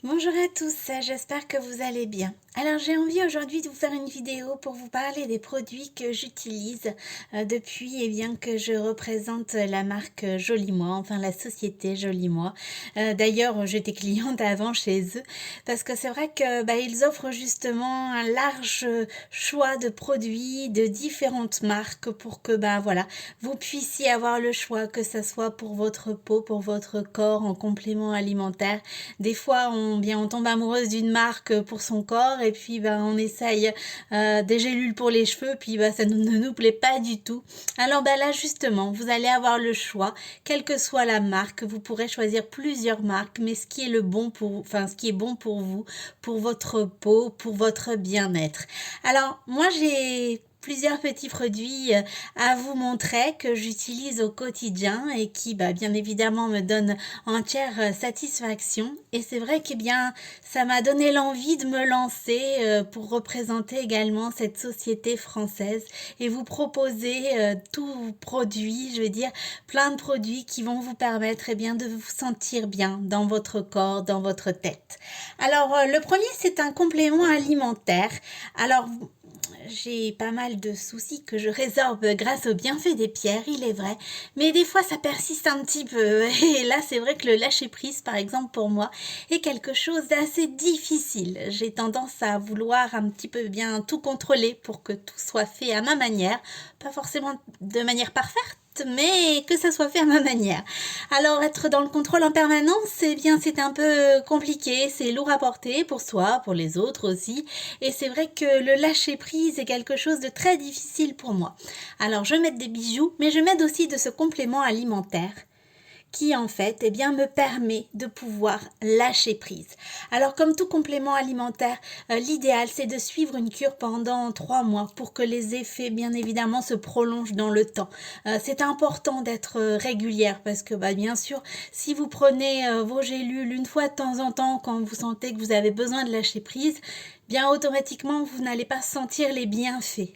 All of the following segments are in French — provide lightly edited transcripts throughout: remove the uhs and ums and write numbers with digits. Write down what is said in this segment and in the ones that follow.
Bonjour à tous, j'espère que vous allez bien. Alors j'ai envie aujourd'hui de vous faire une vidéo pour vous parler des produits que j'utilise depuis bien que je représente la marque Joli Moi, enfin la société Joli Moi. D'ailleurs j'étais cliente avant chez eux parce que c'est vrai que ils offrent justement un large choix de produits de différentes marques pour que voilà, vous puissiez avoir le choix, que ce soit pour votre peau, pour votre corps, en complément alimentaire. Des fois on tombe amoureuse d'une marque pour son corps et puis on essaye des gélules pour les cheveux, puis ça ne nous plaît pas du tout. Alors là justement, vous allez avoir le choix, quelle que soit la marque, vous pourrez choisir plusieurs marques, mais ce qui est ce qui est bon pour vous, pour votre peau, pour votre bien-être. Alors moi j'ai plusieurs petits produits à vous montrer que j'utilise au quotidien et qui bien évidemment me donnent entière satisfaction. Et c'est vrai que ça m'a donné l'envie de me lancer pour représenter également cette société française et vous proposer tout produit, je veux dire plein de produits qui vont vous permettre de vous sentir bien dans votre corps, dans votre tête. Alors le premier, c'est un complément alimentaire. Alors j'ai pas mal de soucis que je résorbe grâce au bienfait des pierres, il est vrai, mais des fois ça persiste un petit peu. Et là, c'est vrai que le lâcher prise, par exemple, pour moi, est quelque chose d'assez difficile. J'ai tendance à vouloir un petit peu bien tout contrôler pour que tout soit fait à ma manière, pas forcément de manière parfaite, mais que ça soit fait à ma manière. Alors être dans le contrôle en permanence, c'est un peu compliqué, c'est lourd à porter pour soi, pour les autres aussi, et c'est vrai que le lâcher prise est quelque chose de très difficile pour moi. Alors je m'aide des bijoux, mais je m'aide aussi de ce complément alimentaire qui en fait me permet de pouvoir lâcher prise. Alors comme tout complément alimentaire, l'idéal c'est de suivre une cure pendant 3 mois pour que les effets bien évidemment se prolongent dans le temps. C'est important d'être régulière parce que bien sûr si vous prenez vos gélules une fois de temps en temps quand vous sentez que vous avez besoin de lâcher prise, bien automatiquement vous n'allez pas sentir les bienfaits.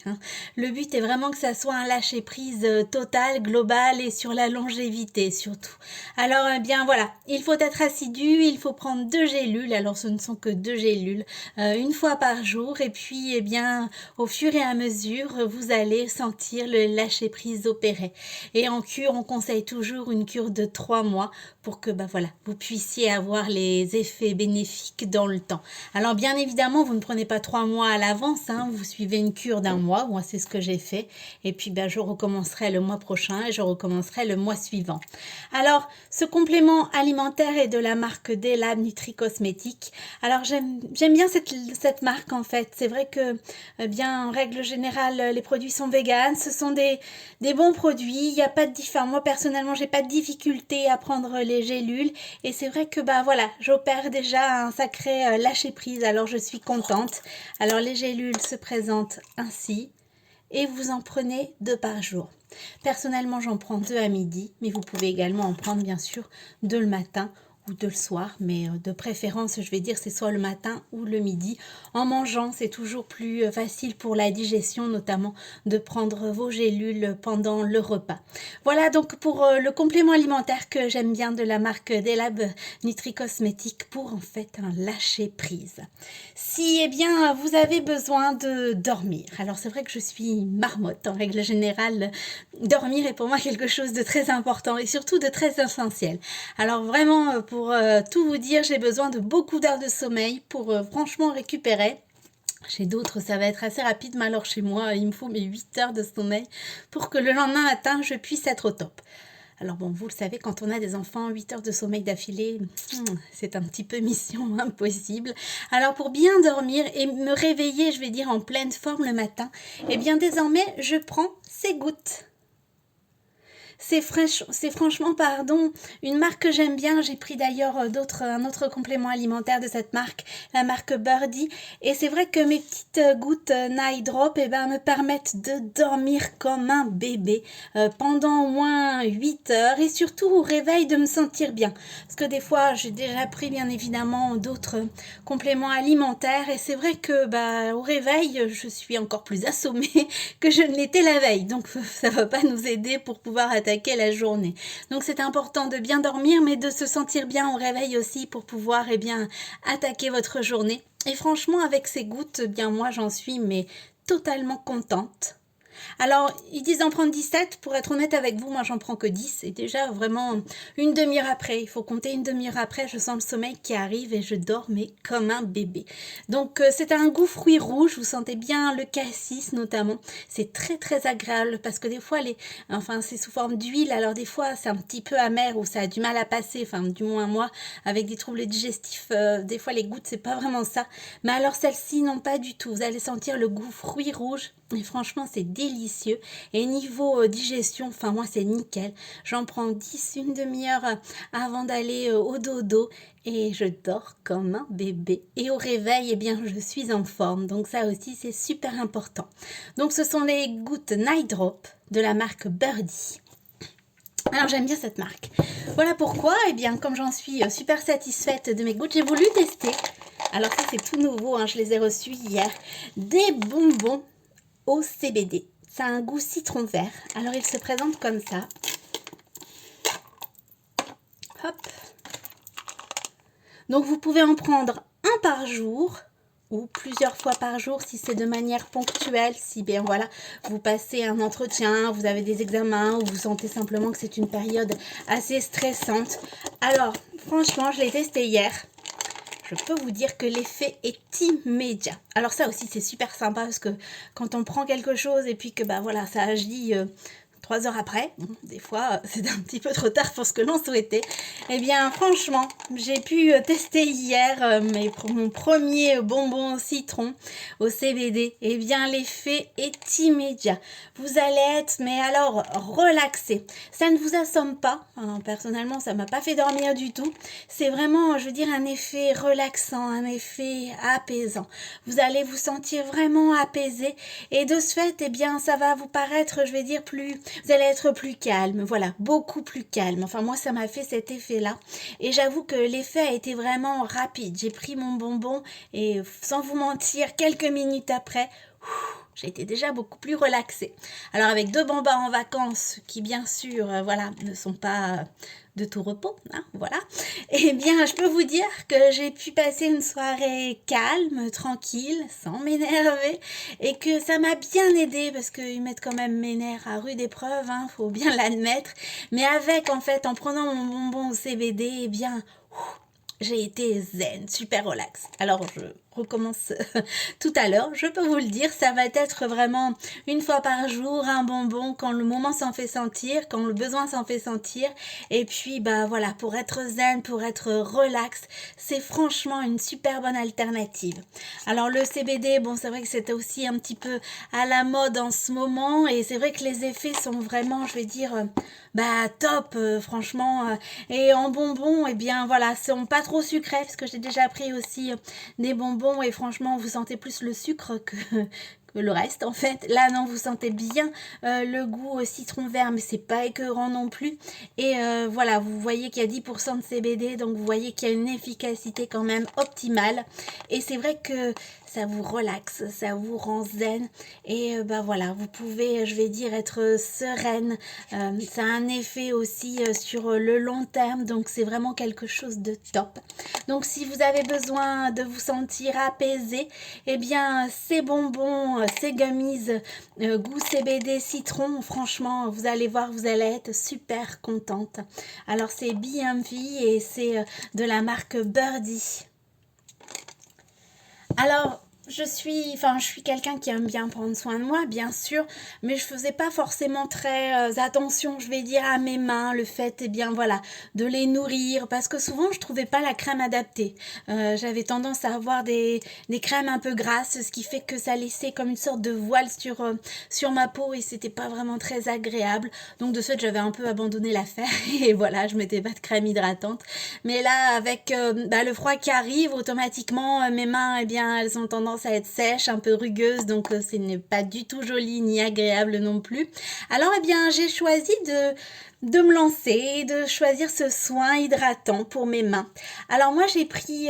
Le but est vraiment que ça soit un lâcher prise total, global et sur la longévité surtout. Alors voilà, il faut être assidu, il faut prendre 2 gélules, alors ce ne sont que 2 gélules, une fois par jour, et puis au fur et à mesure, vous allez sentir le lâcher prise opérer. Et en cure, on conseille toujours une cure de 3 mois pour que voilà, vous puissiez avoir les effets bénéfiques dans le temps. Alors bien évidemment, vous ne prenez pas 3 mois à l'avance, vous suivez une cure d'un mois, moi c'est ce que j'ai fait, et puis je recommencerai le mois prochain et je recommencerai le mois suivant. Alors ce complément alimentaire est de la marque Delab Nutri Cosmétique. Alors j'aime bien cette marque en fait, c'est vrai que en règle générale les produits sont véganes, ce sont des bons produits, il n'y a pas de différence. Moi personnellement j'ai pas de difficulté à prendre les gélules et c'est vrai que voilà, j'opère déjà un sacré lâcher prise, alors je suis contente. Alors les gélules se présentent ainsi et vous en prenez 2 par jour. Personnellement j'en prends 2 à midi, mais vous pouvez également en prendre bien sûr 2 le matin ou 2 le soir, mais de préférence je vais dire c'est soit le matin ou le midi. En mangeant c'est toujours plus facile pour la digestion, notamment de prendre vos gélules pendant le repas. Voilà donc pour le complément alimentaire que j'aime bien de la marque Delab Nutri Cosmétique pour en fait un lâcher prise. Si vous avez besoin de dormir, alors c'est vrai que je suis marmotte en règle générale, dormir est pour moi quelque chose de très important et surtout de très essentiel. Alors vraiment pour tout vous dire, j'ai besoin de beaucoup d'heures de sommeil pour franchement récupérer. Chez d'autres, ça va être assez rapide, mais alors chez moi, il me faut mes 8 heures de sommeil pour que le lendemain matin, je puisse être au top. Alors bon, vous le savez, quand on a des enfants, 8 heures de sommeil d'affilée, c'est un petit peu mission impossible. Alors pour bien dormir et me réveiller, je vais dire en pleine forme le matin, désormais, je prends ces gouttes. C'est franchement, une marque que j'aime bien. J'ai pris d'ailleurs un autre complément alimentaire de cette marque, la marque Birdie. Et c'est vrai que mes petites gouttes Night Drop me permettent de dormir comme un bébé pendant au moins 8 heures et surtout au réveil de me sentir bien. Parce que des fois, j'ai déjà pris bien évidemment d'autres compléments alimentaires et c'est vrai que au réveil, je suis encore plus assommée que je ne l'étais la veille. Donc ça va pas nous aider pour pouvoir attaquer attaquer la journée. Donc c'est important de bien dormir, mais de se sentir bien au réveil aussi pour pouvoir bien attaquer votre journée. Et franchement, avec ces gouttes, bien moi j'en suis mais totalement contente. Alors, ils disent d'en prendre 17. Pour être honnête avec vous, moi, j'en prends que 10. Et déjà, vraiment, une demi-heure après, il faut compter une demi-heure après, je sens le sommeil qui arrive et je dors, mais comme un bébé. Donc, c'est un goût fruits rouges. Vous sentez bien le cassis, notamment. C'est très, très agréable parce que des fois, c'est sous forme d'huile. Alors, des fois, c'est un petit peu amer ou ça a du mal à passer. Enfin, du moins, moi, avec des troubles digestifs, des fois, les gouttes, c'est pas vraiment ça. Mais alors, celle-ci, non, pas du tout. Vous allez sentir le goût fruits rouges. Et franchement, c'est délicieux. Et niveau digestion, enfin moi, c'est nickel. J'en prends 10, une demi-heure avant d'aller au dodo. Et je dors comme un bébé. Et au réveil, je suis en forme. Donc ça aussi, c'est super important. Donc ce sont les gouttes Night Drop de la marque Birdie. Alors j'aime bien cette marque. Voilà pourquoi, comme j'en suis super satisfaite de mes gouttes, j'ai voulu tester. Alors ça, c'est tout nouveau, je les ai reçus hier. Des bonbons au CBD. Ça a un goût citron vert. Alors, il se présente comme ça. Hop. Donc, vous pouvez en prendre un par jour ou plusieurs fois par jour si c'est de manière ponctuelle. Si bien voilà, vous passez un entretien, vous avez des examens ou vous sentez simplement que c'est une période assez stressante. Alors, franchement, je l'ai testé hier. Je peux vous dire que l'effet est immédiat. Alors ça aussi, c'est super sympa parce que quand on prend quelque chose et puis que ça agit 3 heures après, bon, des fois c'est un petit peu trop tard pour ce que l'on souhaitait. Franchement, j'ai pu tester hier mon premier bonbon citron au CBD. L'effet est immédiat. Vous allez être, mais alors, relaxé. Ça ne vous assomme pas. Personnellement, ça m'a pas fait dormir du tout. C'est vraiment, je veux dire, un effet relaxant, un effet apaisant. Vous allez vous sentir vraiment apaisé et de ce fait, ça va vous paraître, je vais dire, vous allez être plus calme, voilà, beaucoup plus calme. Enfin, moi, ça m'a fait cet effet-là. Et j'avoue que l'effet a été vraiment rapide. J'ai pris mon bonbon et sans vous mentir, quelques minutes après, j'ai été déjà beaucoup plus relaxée. Alors, avec 2 bambins en vacances qui, bien sûr, ne sont pas de tout repos, voilà. Je peux vous dire que j'ai pu passer une soirée calme, tranquille, sans m'énerver et que ça m'a bien aidé parce qu'ils mettent quand même mes nerfs à rude épreuve, faut bien l'admettre. Mais en prenant mon bonbon au CBD, j'ai été zen, super relax. Alors, je recommence tout à l'heure. Je peux vous le dire, ça va être vraiment une fois par jour un bonbon quand le moment s'en fait sentir, quand le besoin s'en fait sentir. Et puis, pour être zen, pour être relax, c'est franchement une super bonne alternative. Alors, le CBD, c'est vrai que c'était aussi un petit peu à la mode en ce moment. Et c'est vrai que les effets sont vraiment, je vais dire, top, franchement. Et en bonbons, sont pas trop sucrés parce que j'ai déjà pris aussi des bonbons et franchement, vous sentez plus le sucre que le reste en fait. Là non, vous sentez bien le goût citron vert, mais c'est pas écœurant non plus. Et vous voyez qu'il y a 10% de CBD, donc vous voyez qu'il y a une efficacité quand même optimale. Et c'est vrai que ça vous relaxe, ça vous rend zen et vous pouvez, je vais dire, être sereine. Ça a un effet aussi sur le long terme, donc c'est vraiment quelque chose de top. Donc si vous avez besoin de vous sentir apaisé, ces bonbons, ces gummies goût CBD citron, franchement, vous allez voir, vous allez être super contente. Alors c'est BMV et c'est de la marque Birdie. Alors, je suis quelqu'un qui aime bien prendre soin de moi, bien sûr, mais je faisais pas forcément très attention, je vais dire, à mes mains, le fait, de les nourrir, parce que souvent, je trouvais pas la crème adaptée. J'avais tendance à avoir des crèmes un peu grasses, ce qui fait que ça laissait comme une sorte de voile sur ma peau et c'était pas vraiment très agréable. Donc, de ce fait, j'avais un peu abandonné l'affaire et voilà, je mettais pas de crème hydratante. Mais là, avec le froid qui arrive, automatiquement, mes mains, elles ont tendance à être sèches, un peu rugueuses, donc ce n'est pas du tout joli ni agréable non plus. Alors j'ai choisi de me lancer et de choisir ce soin hydratant pour mes mains. Alors moi j'ai pris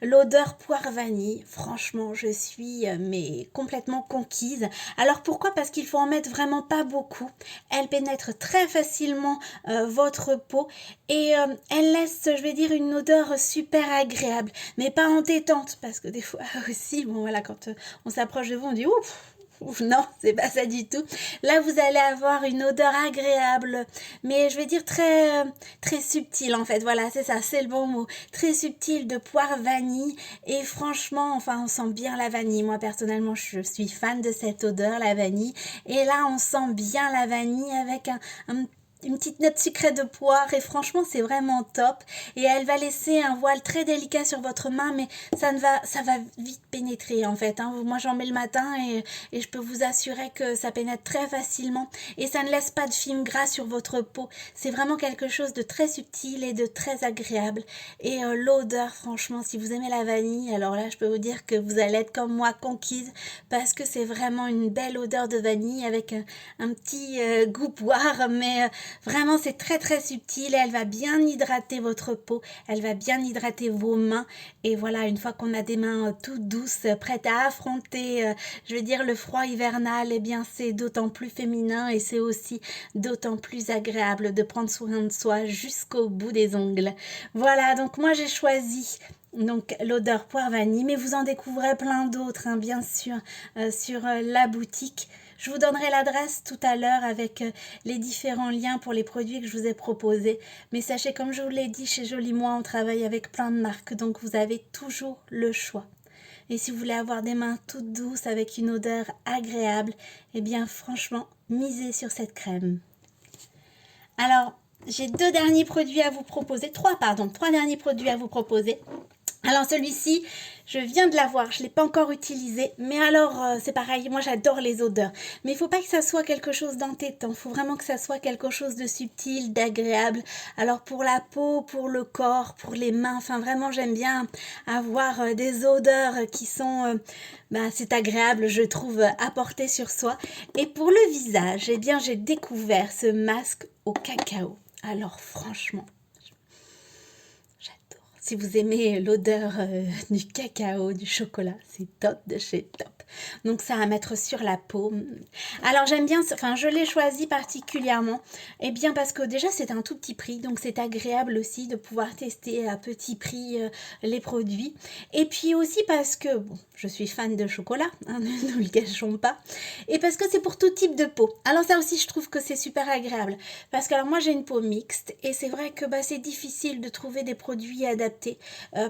l'odeur poire vanille. Franchement je suis mais complètement conquise. Alors pourquoi? Parce qu'il faut en mettre vraiment pas beaucoup. Elle pénètre très facilement votre peau et elle laisse, je vais dire, une odeur super agréable, mais pas entêtante, parce que des fois aussi, bon voilà, quand on s'approche de vous, on dit ouf. Non, c'est pas ça du tout. Là, vous allez avoir une odeur agréable, mais je vais dire très subtile en fait. Voilà, c'est ça, c'est le bon mot. Très subtile de poire vanille. Et franchement, enfin, on sent bien la vanille. Moi, personnellement, je suis fan de cette odeur, la vanille. Et là, on sent bien la vanille avec une petite note sucrée de poire et franchement c'est vraiment top et elle va laisser un voile très délicat sur votre main mais ça va vite pénétrer en fait hein. Moi j'en mets le matin et je peux vous assurer que ça pénètre très facilement et ça ne laisse pas de film gras sur votre peau. C'est vraiment quelque chose de très subtil et de très agréable et l'odeur franchement si vous aimez la vanille alors là je peux vous dire que vous allez être comme moi conquise parce que c'est vraiment une belle odeur de vanille avec un petit goût poire mais vraiment, c'est très subtil et elle va bien hydrater votre peau, elle va bien hydrater vos mains. Et voilà, une fois qu'on a des mains toutes douces, prêtes à affronter, je veux dire, le froid hivernal, eh bien, c'est d'autant plus féminin et c'est aussi d'autant plus agréable de prendre soin de soi jusqu'au bout des ongles. Voilà, donc moi, j'ai choisi donc l'odeur poire vanille, mais vous en découvrez plein d'autres, hein, bien sûr, sur la boutique. Je vous donnerai l'adresse tout à l'heure avec les différents liens pour les produits que je vous ai proposés. Mais sachez, comme je vous l'ai dit, chez Jolie Moi, on travaille avec plein de marques, donc vous avez toujours le choix. Et si vous voulez avoir des mains toutes douces avec une odeur agréable, eh bien franchement, misez sur cette crème. Alors, j'ai trois derniers produits à vous proposer. Alors celui-ci, je viens de l'avoir, je ne l'ai pas encore utilisé, mais alors c'est pareil, moi j'adore les odeurs. Mais il ne faut pas que ça soit quelque chose d'entêtant, il faut vraiment que ça soit quelque chose de subtil, d'agréable. Alors pour la peau, pour le corps, pour les mains, enfin vraiment j'aime bien avoir des odeurs qui sont, c'est agréable je trouve, à porter sur soi. Et pour le visage, eh bien j'ai découvert ce masque au cacao. Alors franchement... Si vous aimez l'odeur du cacao, du chocolat, c'est top de chez top. Donc ça à mettre sur la peau. Alors j'aime bien, enfin je l'ai choisi particulièrement, et bien parce que déjà c'est un tout petit prix, donc c'est agréable aussi de pouvoir tester à petit prix les produits. Et puis aussi parce que, bon, je suis fan de chocolat, hein, ne nous le cachons pas, et parce que c'est pour tout type de peau. Alors ça aussi je trouve que c'est super agréable, parce que alors moi j'ai une peau mixte, et c'est vrai que c'est difficile de trouver des produits adaptés,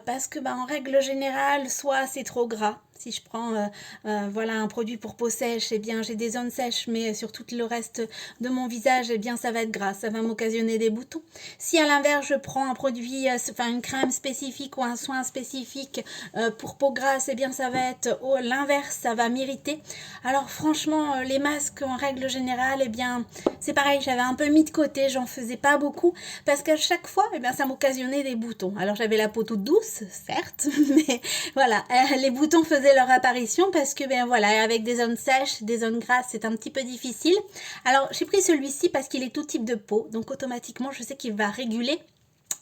parce que en règle générale, soit c'est trop gras. Si je prends voilà un produit pour peau sèche, eh bien j'ai des zones sèches, mais sur tout le reste de mon visage, eh bien ça va être gras, ça va m'occasionner des boutons. Si à l'inverse je prends un produit, une crème spécifique ou un soin spécifique pour peau grasse, eh bien ça va être l'inverse, ça va m'irriter. Alors franchement, les masques en règle générale, eh bien c'est pareil, j'avais un peu mis de côté, j'en faisais pas beaucoup, parce qu'à chaque fois, eh bien ça m'occasionnait des boutons. Alors j'avais la peau toute douce, certes, mais voilà, les boutons faisaient leur apparition parce que voilà, avec des zones sèches, des zones grasses, c'est un petit peu difficile. Alors j'ai pris celui-ci parce qu'il est tout type de peau, donc automatiquement je sais qu'il va réguler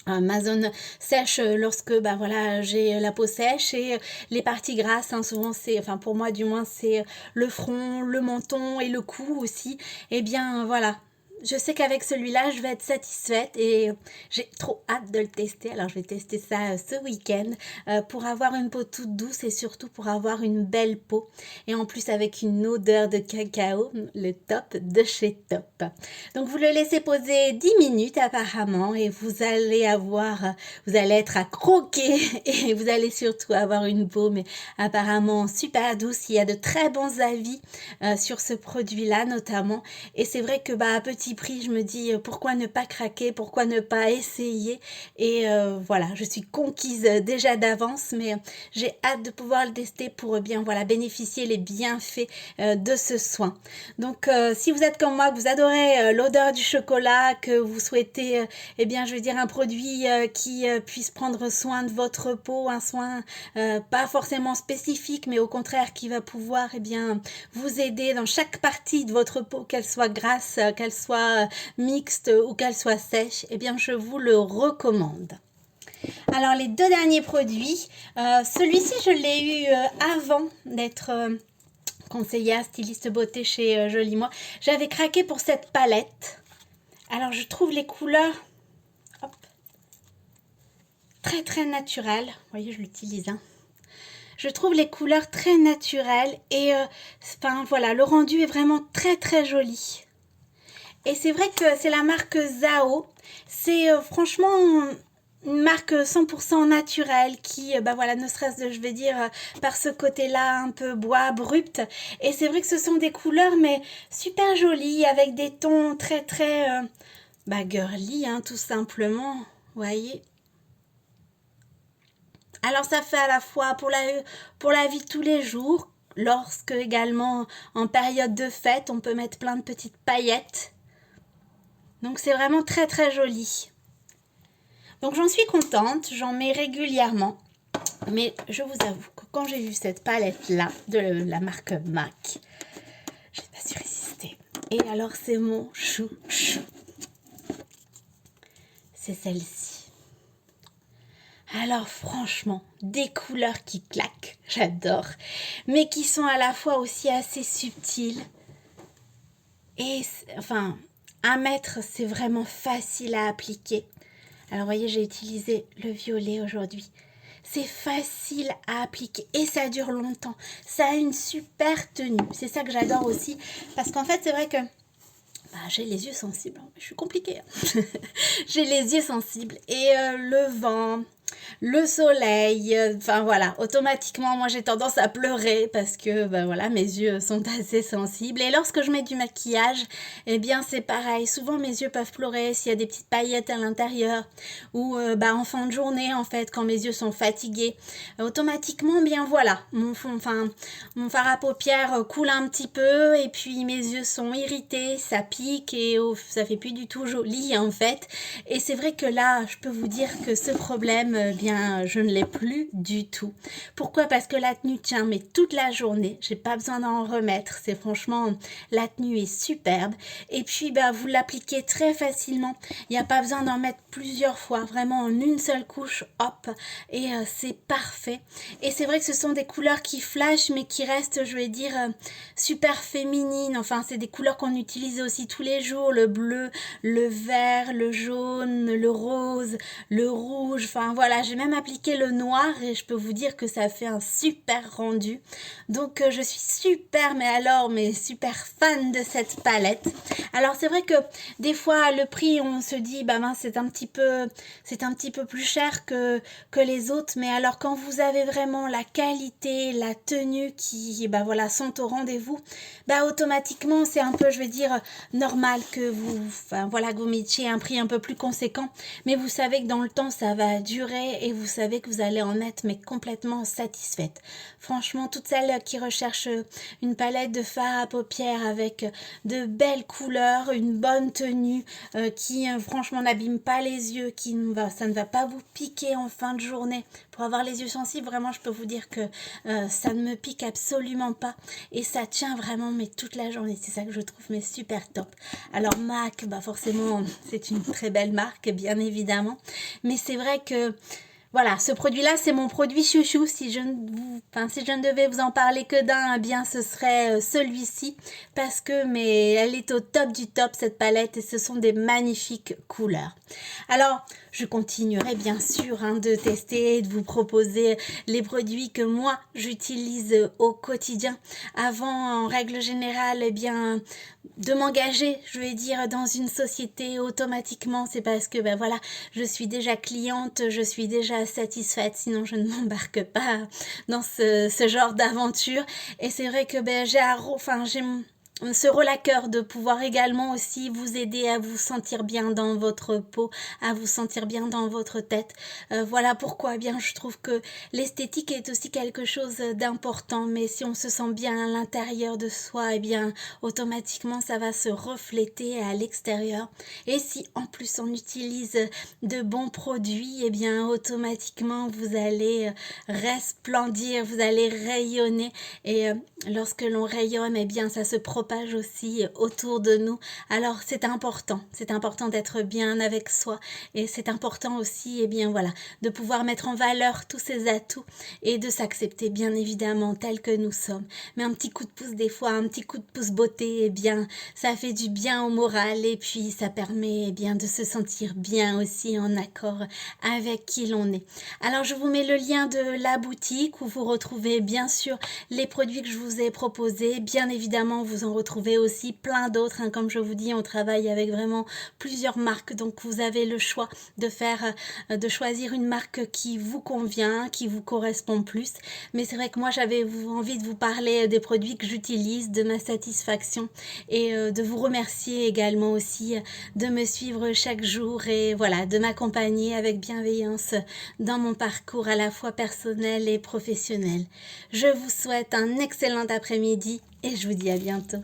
ma zone sèche lorsque voilà j'ai la peau sèche et les parties grasses, hein, souvent c'est, enfin pour moi du moins c'est le front, le menton et le cou aussi. Et bien voilà, je sais qu'avec celui-là, je vais être satisfaite et j'ai trop hâte de le tester. Alors, je vais tester ça ce week-end pour avoir une peau toute douce et surtout pour avoir une belle peau. Et en plus, avec une odeur de cacao, le top de chez top. Donc, vous le laissez poser 10 minutes apparemment et vous allez être à croquer et vous allez surtout avoir une peau, mais apparemment super douce. Il y a de très bons avis sur ce produit-là notamment. Et c'est vrai que à petit prix, je me dis pourquoi ne pas craquer, pourquoi ne pas essayer. Et voilà, je suis conquise déjà d'avance, mais j'ai hâte de pouvoir le tester pour bien bénéficier les bienfaits de ce soin. Donc si vous êtes comme moi, que vous adorez l'odeur du chocolat, que vous souhaitez je veux dire un produit qui puisse prendre soin de votre peau, un soin pas forcément spécifique, mais au contraire qui va pouvoir vous aider dans chaque partie de votre peau, qu'elle soit grasse, qu'elle soit soit mixte ou qu'elle soit sèche, eh bien je vous le recommande. Alors les deux derniers produits, celui-ci je l'ai eu avant d'être conseillère styliste beauté chez Jolie Moi. J'avais craqué pour cette palette. Alors je trouve les couleurs hop, très naturelles. Vous voyez, je l'utilise. Hein. Je trouve les couleurs très naturelles et enfin voilà, le rendu est vraiment très joli. Et c'est vrai que c'est la marque Zao. C'est franchement une marque 100% naturelle qui, bah voilà, ne serait-ce, je vais dire, par ce côté-là un peu bois brut. Et c'est vrai que ce sont des couleurs, mais super jolies, avec des tons très bah, girly, hein, tout simplement. Vous voyez. Alors ça fait à la fois pour la vie de tous les jours, lorsque également en période de fête, on peut mettre plein de petites paillettes. Donc c'est vraiment très joli. Donc j'en suis contente, j'en mets régulièrement. Mais je vous avoue que quand j'ai vu cette palette-là, de la marque MAC, je n'ai pas su résister. Et alors c'est mon chouchou. C'est celle-ci. Alors franchement, des couleurs qui claquent, j'adore. Mais qui sont à la fois aussi assez subtiles. Et enfin, à mettre, c'est vraiment facile à appliquer. Alors, vous voyez, j'ai utilisé le violet aujourd'hui. C'est facile à appliquer et ça dure longtemps. Ça a une super tenue. C'est ça que j'adore aussi. Parce qu'en fait, c'est vrai que bah, j'ai les yeux sensibles. Je suis compliquée. Hein. J'ai les yeux sensibles. Et le vent, le soleil, enfin voilà, automatiquement moi j'ai tendance à pleurer parce que ben voilà, mes yeux sont assez sensibles et lorsque je mets du maquillage, eh bien c'est pareil, souvent mes yeux peuvent pleurer s'il y a des petites paillettes à l'intérieur ou bah, en fin de journée en fait quand mes yeux sont fatigués, automatiquement bien voilà, mon fard à paupières coule un petit peu et puis mes yeux sont irrités, ça pique et ça fait plus du tout joli en fait et c'est vrai que là je peux vous dire que ce problème bien je ne l'ai plus du tout. Pourquoi? Parce que la tenue tient mais toute la journée, j'ai pas besoin d'en remettre, c'est franchement la tenue est superbe et puis bah, vous l'appliquez très facilement, il n'y a pas besoin d'en mettre plusieurs fois, vraiment en une seule couche, hop, et c'est parfait. Et c'est vrai que ce sont des couleurs qui flashent mais qui restent, je vais dire, super féminines, enfin c'est des couleurs qu'on utilise aussi tous les jours, le bleu, le vert, le jaune, le rose, le rouge, enfin voilà, j'ai même appliqué le noir et je peux vous dire que ça fait un super rendu. Donc je suis super, mais super fan de cette palette. Alors c'est vrai que des fois le prix on se dit bah mince, c'est un petit peu plus cher que les autres, mais alors quand vous avez vraiment la qualité, la tenue qui bah voilà sont au rendez-vous, bah automatiquement c'est un peu, je vais dire, normal que vous que vous mettiez un prix un peu plus conséquent, mais vous savez que dans le temps ça va durer et vous savez que vous allez en être mais complètement satisfaite. Franchement, toutes celles qui recherchent une palette de fard à paupières avec de belles couleurs, une bonne tenue qui franchement n'abîme pas les yeux, ça ne va pas vous piquer en fin de journée. Pour avoir les yeux sensibles, vraiment je peux vous dire que ça ne me pique absolument pas et ça tient vraiment mais toute la journée. C'est ça que je trouve mais super top. Alors MAC, bah forcément c'est une très belle marque bien évidemment, mais c'est vrai que voilà, ce produit-là, c'est mon produit chouchou. Si je ne devais vous en parler que d'un, eh bien, ce serait celui-ci. Parce que, mais elle est au top du top, cette palette. Et ce sont des magnifiques couleurs. Alors, je continuerai bien sûr de tester, de vous proposer les produits que moi, j'utilise au quotidien. Avant, en règle générale, eh bien, de m'engager, je vais dire, dans une société automatiquement. C'est parce que, ben voilà, je suis déjà cliente, je suis déjà satisfaite, sinon je ne m'embarque pas dans ce genre d'aventure. Et c'est vrai que ben, j'ai ce rôle à cœur de pouvoir également aussi vous aider à vous sentir bien dans votre peau, à vous sentir bien dans votre tête. Voilà pourquoi eh bien je trouve que l'esthétique est aussi quelque chose d'important, mais si on se sent bien à l'intérieur de soi, eh bien automatiquement ça va se refléter à l'extérieur. Et si en plus on utilise de bons produits, eh bien automatiquement vous allez resplendir, vous allez rayonner et lorsque l'on rayonne, eh bien ça se propage propage aussi autour de nous. Alors c'est important d'être bien avec soi et c'est important aussi, voilà, de pouvoir mettre en valeur tous ces atouts et de s'accepter bien évidemment tel que nous sommes. Mais un petit coup de pouce des fois, un petit coup de pouce beauté, ça fait du bien au moral et puis ça permet de se sentir bien aussi en accord avec qui l'on est. Alors je vous mets le lien de la boutique où vous retrouvez bien sûr les produits que je vous ai proposés. Bien évidemment, vous en retrouvez aussi plein d'autres. Comme je vous dis, on travaille avec vraiment plusieurs marques. Donc vous avez le choix de choisir une marque qui vous convient, qui vous correspond plus. Mais c'est vrai que moi, j'avais envie de vous parler des produits que j'utilise, de ma satisfaction et de vous remercier également aussi de me suivre chaque jour et voilà, de m'accompagner avec bienveillance dans mon parcours à la fois personnel et professionnel. Je vous souhaite un excellent après-midi et je vous dis à bientôt.